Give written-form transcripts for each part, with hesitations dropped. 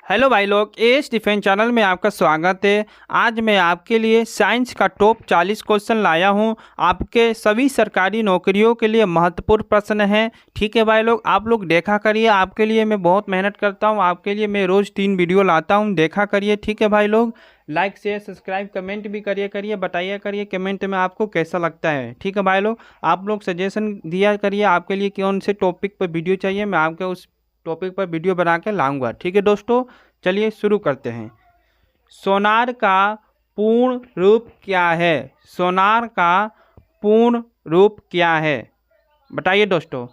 Hello भाई लोग, S defence channel में आपका स्वागत है। आज मैं आपके लिए साइंस का टॉप 40 क्वेश्चन लाया हूं। आपके सभी सरकारी नौकरियों के लिए महत्वपूर्ण प्रश्न हैं। ठीक है भाई लोग, आप लोग देखा करिए। आपके लिए मैं बहुत मेहनत करता हूं, आपके लिए मैं रोज़ 3 वीडियो लाता हूं, देखा करिए। ठीक है भाई लोग, लाइक शेयर सब्सक्राइब कमेंट भी करिए करिए, बताइए करिए कमेंट में आपको कैसा लगता है। ठीक है भाई लोग, आप लोग सजेशन दिया करिए आपके लिए कौन से टॉपिक पर वीडियो चाहिए, मैं आपके उस टॉपिक पर वीडियो बना के लाऊंगा। ठीक है दोस्तों, चलिए शुरू करते हैं। सोनार का पूर्ण रूप क्या है? सोनार का पूर्ण रूप क्या है? बताइए दोस्तों,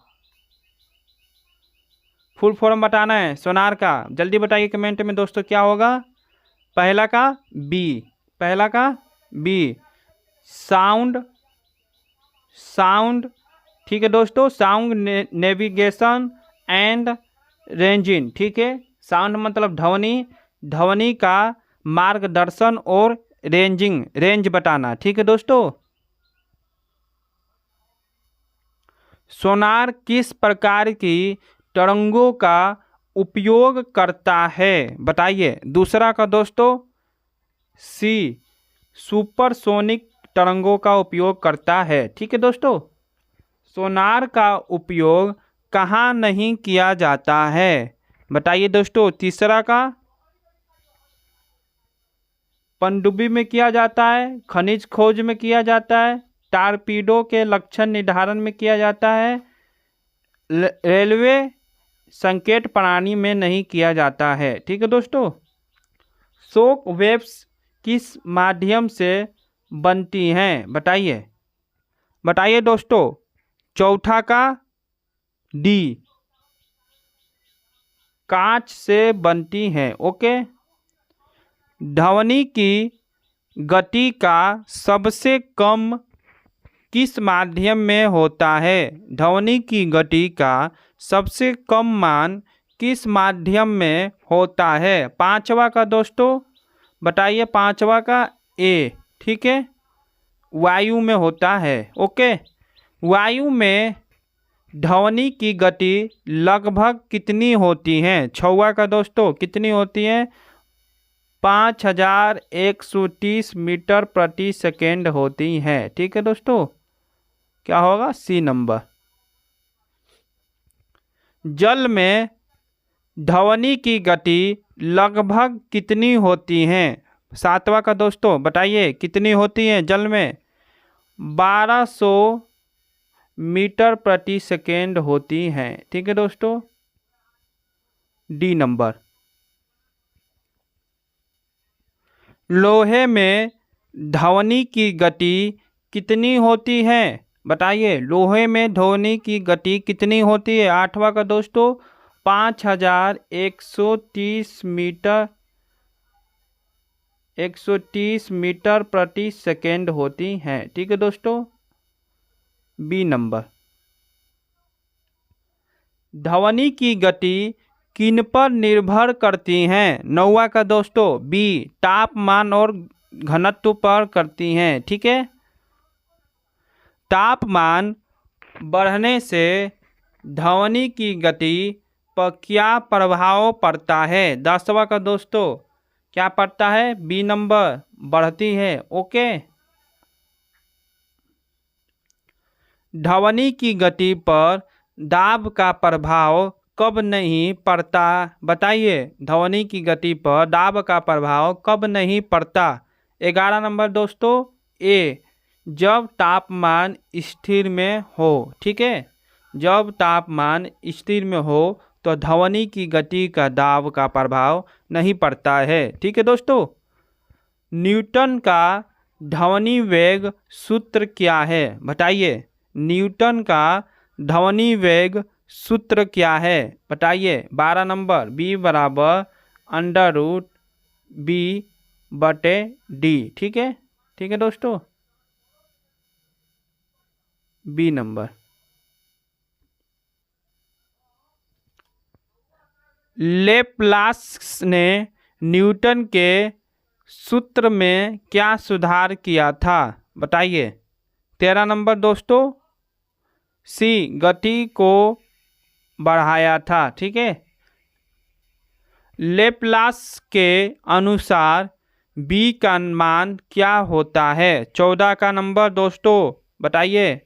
फुल फॉर्म बताना है सोनार का, जल्दी बताइए कमेंट में दोस्तों क्या होगा। पहला का बी, पहला का बी साउंड, साउंड। ठीक है दोस्तों, साउंड नेविगेशन एंड रेंजिंग। ठीक है, साउंड मतलब ध्वनि, ध्वनि का मार्गदर्शन और रेंजिंग, रेंज बताना। ठीक है दोस्तों, सोनार किस प्रकार की तरंगों का उपयोग करता है? बताइए। दूसरा का दोस्तों सी सुपरसोनिक तरंगों का उपयोग करता है। ठीक है दोस्तों, सोनार का उपयोग कहाँ नहीं किया जाता है? बताइए दोस्तों। तीसरा का पनडुब्बी में किया जाता है, खनिज खोज में किया जाता है, टारपीडो के लक्षण निर्धारण में किया जाता है, रेलवे संकेत प्रणाली में नहीं किया जाता है। ठीक है दोस्तों, शॉक वेव्स किस माध्यम से बनती हैं? बताइए, बताइए दोस्तों। चौथा का डी कांच से बनती हैं। ओके, ध्वनि की गति का सबसे कम किस माध्यम में होता है? ध्वनि की गति का सबसे कम मान किस माध्यम में होता है? पांचवा का दोस्तों बताइए, पांचवा का ए। ठीक है, वायु में होता है। ओके, वायु में ध्वनि की गति लगभग कितनी होती है? छवा का दोस्तों कितनी होती है? 5130 मीटर प्रति सेकेंड होती है। ठीक है दोस्तों, क्या होगा? C number. जल में ध्वनि की गति लगभग कितनी होती है? सातवां का दोस्तों बताइए, कितनी होती है जल में? 1200 मीटर प्रति सेकेंड होती हैं। ठीक है दोस्तों, डी नंबर। लोहे में ध्वनि की गति कितनी होती है? बताइए, लोहे में ध्वनि की गति कितनी होती है? आठवां का दोस्तों 5130 मीटर 130 मीटर प्रति सेकेंड होती हैं। ठीक है दोस्तों, बी नंबर। ध्वनि की गति किन पर निर्भर करती हैं? नौवा का दोस्तों बी तापमान और घनत्व पर करती हैं। ठीक है, तापमान बढ़ने से ध्वनि की गति पर क्या प्रभाव पड़ता है? 10वां का दोस्तों क्या पड़ता है? बी नंबर, बढ़ती है। ओके, ध्वनि की गति पर दाब का प्रभाव कब नहीं पड़ता? बताइए, ध्वनि की गति पर दाब का प्रभाव कब नहीं पड़ता? 11 नंबर दोस्तों ए जब तापमान स्थिर में हो। ठीक है, जब तापमान स्थिर में हो तो ध्वनि की गति का दाब का प्रभाव नहीं पड़ता है। ठीक है दोस्तों, न्यूटन का ध्वनि वेग सूत्र क्या है? बताइए, न्यूटन का ध्वनि वेग सूत्र क्या है? बताइए। 12 नंबर बी बराबर अंडर रूट बी बटे डी। ठीक है, ठीक है दोस्तों, बी नंबर। लेप्लास ने न्यूटन के सूत्र में क्या सुधार किया था? बताइए। 13 नंबर दोस्तों सी गति को बढ़ाया था। ठीक है, लेप्लास के अनुसार b का मान क्या होता है? 14 का नंबर दोस्तों बताइए।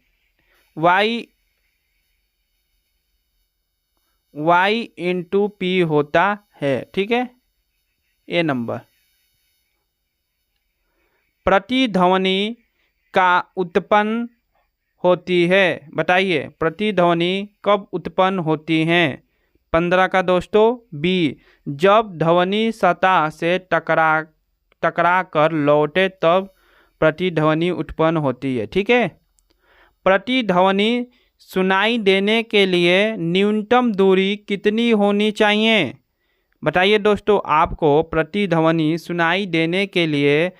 y इंटू पी होता है, ठीक है, ये नंबर। प्रतिध्वनि का उत्पन्न होती है, बताइए प्रतिध्वनि कब उत्पन्न होती हैं? 15 का दोस्तों बी, जब ध्वनि सतह से टकरा कर लौटे तब प्रतिध्वनि उत्पन्न होती है, ठीक है। प्रतिध्वनि सुनाई देने के लिए न्यूनतम दूरी कितनी होनी चाहिए? बताइए दोस्तों, आपको प्रतिध्वनि सुनाई देने के लिए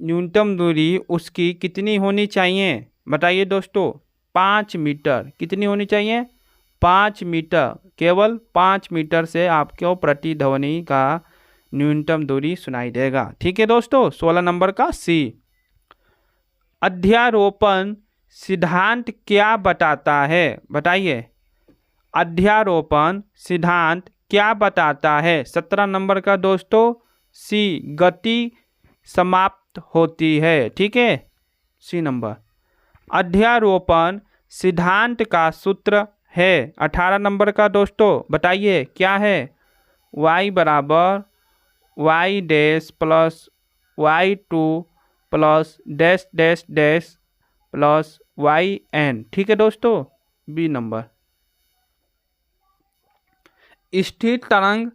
न्यूनतम दूरी उसकी कितनी होनी चाहिए? बताइए दोस्तों। 5 मीटर। कितनी होनी चाहिए? 5 मीटर। केवल 5 मीटर से आपको प्रतिध्वनि का न्यूनतम दूरी सुनाई देगा, ठीक है दोस्तों। 16 नंबर का सी। अध्यारोपण सिद्धांत क्या बताता है? बताइए अध्यारोपण सिद्धांत क्या बताता है? 17 नंबर का दोस्तों सी, गति समाप्त होती है, ठीक है, सी नंबर। अध्यारोपण सिद्धांत का सूत्र है 18 नंबर का दोस्तों बताइए क्या है? y बराबर y dash plus y2 plus dash dash dash plus yn, ठीक है दोस्तों, बी नंबर। स्थिर तरंग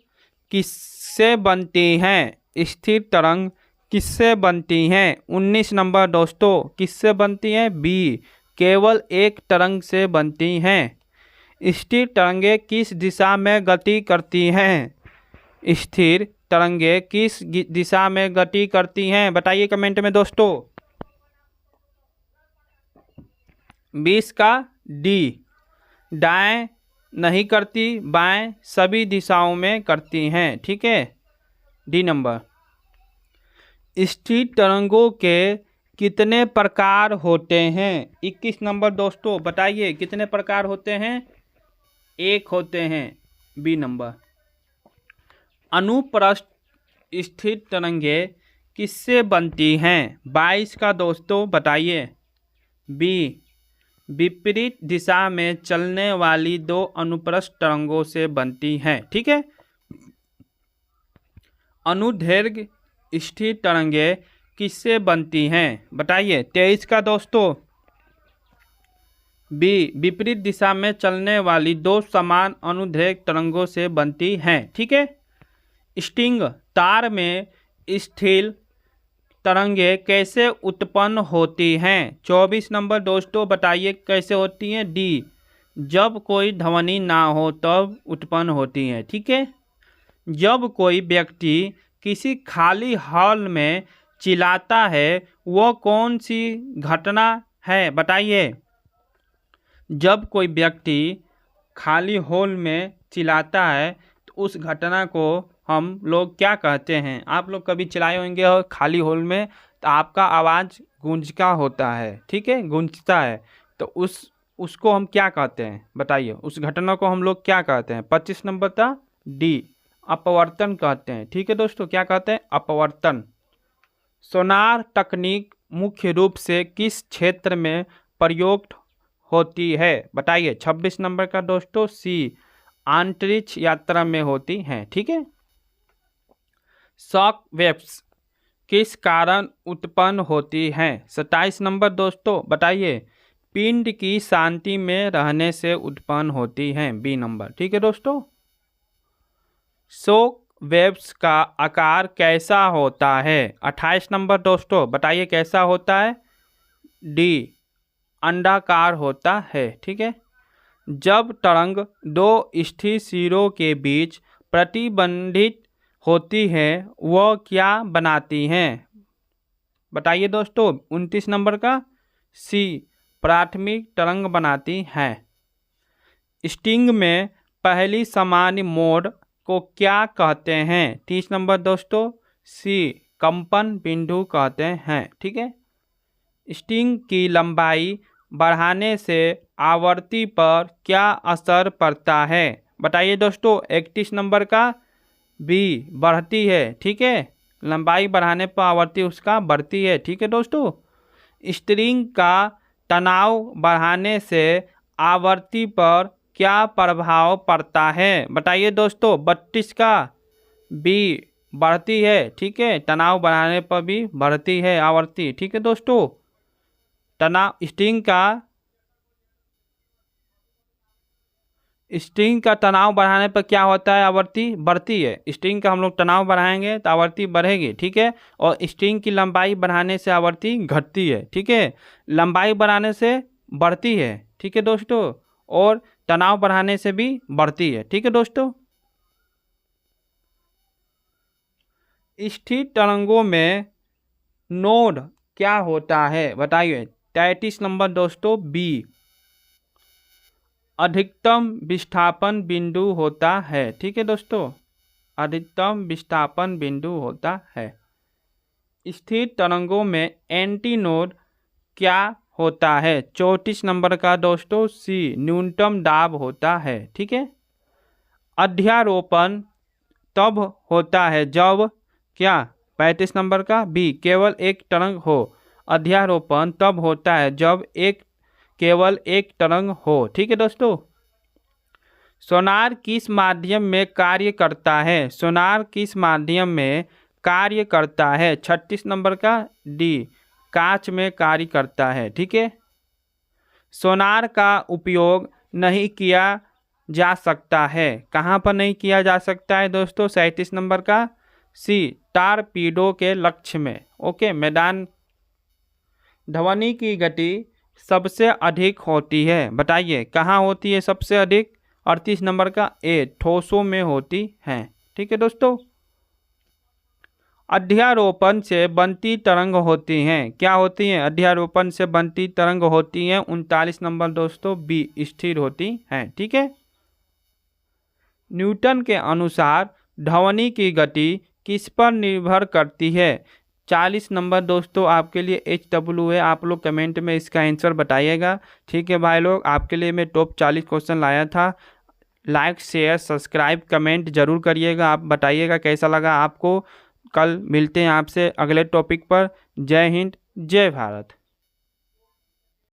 किससे बनती हैं? स्थिर तरंग किससे बनती हैं? 19 नंबर दोस्तों किससे बनती हैं? बी, केवल एक तरंग से बनती हैं। स्थिर तरंगें किस दिशा में गति करती हैं? स्थिर तरंगें किस दिशा में गति करती हैं? बताइए कमेंट में दोस्तों। 20 का डी, दाएं नहीं करती, बाएं सभी दिशाओं में करती हैं, ठीक है, डी नंबर। स्थिर तरंगों के कितने प्रकार होते हैं? 21 नंबर दोस्तों बताइए कितने प्रकार होते हैं? 1 होते हैं, बी नंबर। अनुप्रस्थ स्थिर तरंगें किससे बनती हैं? 22 का दोस्तों बताइए। बी, विपरीत दिशा में चलने वाली 2 अनुप्रस्थ तरंगों से बनती हैं, ठीक है। अनुदैर्घ्य स्थिर तरंगें किससे बनती हैं? बताइए 23 का दोस्तों बी, विपरीत दिशा में चलने वाली 2 समान अनुदैर्घ्य तरंगों से बनती हैं, ठीक है। स्ट्रिंग तार में स्थिर तरंगें कैसे उत्पन्न होती हैं? 24 नंबर दोस्तों बताइए कैसे होती हैं? डी, जब कोई ध्वनि ना हो तब उत्पन्न होती हैं, ठीक है। जब कोई व्यक्ति किसी खाली हॉल में चिल्लाता है वो कौन सी घटना है? बताइए। जब कोई व्यक्ति खाली हॉल में चिल्लाता है तो उस घटना को हम लोग क्या कहते हैं? आप लोग कभी चिल्लाए होंगे और खाली हॉल में तो आपका आवाज़ गूंजता होता है, ठीक है, गूंजता है, तो उसको हम क्या कहते हैं? बताइए उस घटना को हम लोग क्या कहते हैं? 25 नंबर था डी, अपवर्तन कहते हैं, ठीक है दोस्तों, क्या कहते हैं? अपवर्तन। सोनार तकनीक मुख्य रूप से किस क्षेत्र में प्रयोग होती है? बताइए 26 नंबर का दोस्तों सी, अंतरिक्ष यात्रा में होती हैं, ठीक है। शॉक वेव्स किस कारण उत्पन्न होती हैं? 27 नंबर दोस्तों बताइए। पिंड की शांति में रहने से उत्पन्न होती हैं, बी नंबर, ठीक है दोस्तों। शॉक वेव्स का आकार कैसा होता है? 28 नंबर दोस्तों बताइए कैसा होता है? डी, अंडाकार होता है, ठीक है। जब तरंग 2 स्थिर सिरों के बीच प्रतिबंधित होती है वह क्या बनाती हैं? बताइए दोस्तों। 29 नंबर का सी, प्राथमिक तरंग बनाती हैं। स्ट्रिंग में पहली सामान्य मोड को क्या कहते हैं? 30 नंबर दोस्तों सी, कंपन बिंदु कहते हैं, ठीक है। स्ट्रिंग की लंबाई बढ़ाने से आवृत्ति पर क्या असर पड़ता है? बताइए दोस्तों। 31 नंबर का बी बढ़ती है, ठीक है, लंबाई बढ़ाने पर आवृत्ति उसका बढ़ती है, ठीक है दोस्तों। स्ट्रिंग का तनाव बढ़ाने से आवृत्ति पर क्या प्रभाव पड़ता है, बताइए दोस्तों। 32 का बी बढ़ती है, ठीक है, तनाव बढ़ाने पर भी बढ़ती है आवृत्ति, ठीक है दोस्तों। स्ट्रिंग का तनाव बढ़ाने पर क्या होता है, आवृत्ति बढ़ती है। स्ट्रिंग का हम लोग तनाव बढ़ाएंगे तो आवृत्ति बढ़ेगी, ठीक है। और स्ट्रिंग की लंबाई बढ़ाने से आवृत्ति घटती है, ठीक है। लंबाई बढ़ाने से बढ़ती है, ठीक है दोस्तों, और तनाव बढ़ाने से भी बढ़ती है, ठीक है दोस्तों। स्थिर तरंगों में नोड क्या होता है, बताइए। 33 नंबर दोस्तों बी अधिकतम विस्थापन बिंदु होता है, ठीक है दोस्तों, अधिकतम विस्थापन बिंदु होता है। स्थिर तरंगों में एंटीनोड क्या होता है, 34 नंबर का दोस्तों सी न्यूनतम दाब होता है, ठीक है। अध्यारोपण तब होता है जब क्या, 35 नंबर का बी केवल एक तरंग हो। अध्यारोपण तब होता है जब केवल एक तरंग हो, ठीक है दोस्तों। सोनार किस माध्यम में कार्य करता है, सोनार किस माध्यम में कार्य करता है, 36 नंबर का डी कांच में कार्य करता है, ठीक है। सोनार का उपयोग नहीं किया जा सकता है, कहाँ पर नहीं किया जा सकता है दोस्तों, 37 नंबर का सी टारपीडो के लक्ष्य में, ओके। मैदान ध्वनि की गति सबसे अधिक होती है, बताइए कहाँ होती है सबसे अधिक, 38 नंबर का ए ठोसों में होती है, ठीक है दोस्तों। अध्यारोपण से बनती तरंग होती हैं, क्या होती हैं, अध्यारोपण से बनती तरंग होती हैं, 39 नंबर दोस्तों बी स्थिर होती हैं, ठीक है। न्यूटन के अनुसार ध्वनि की गति किस पर निर्भर करती है, 40 नंबर दोस्तों आपके लिए HW है, आप लोग कमेंट में इसका आंसर बताइएगा, ठीक है भाई लोग। आपके लिए मैं टॉप 40 क्वेश्चन लाया था। लाइक शेयर सब्सक्राइब कमेंट जरूर करिएगा, आप बताइएगा कैसा लगा आपको। कल मिलते हैं आपसे अगले टॉपिक पर। जय हिंद जय भारत।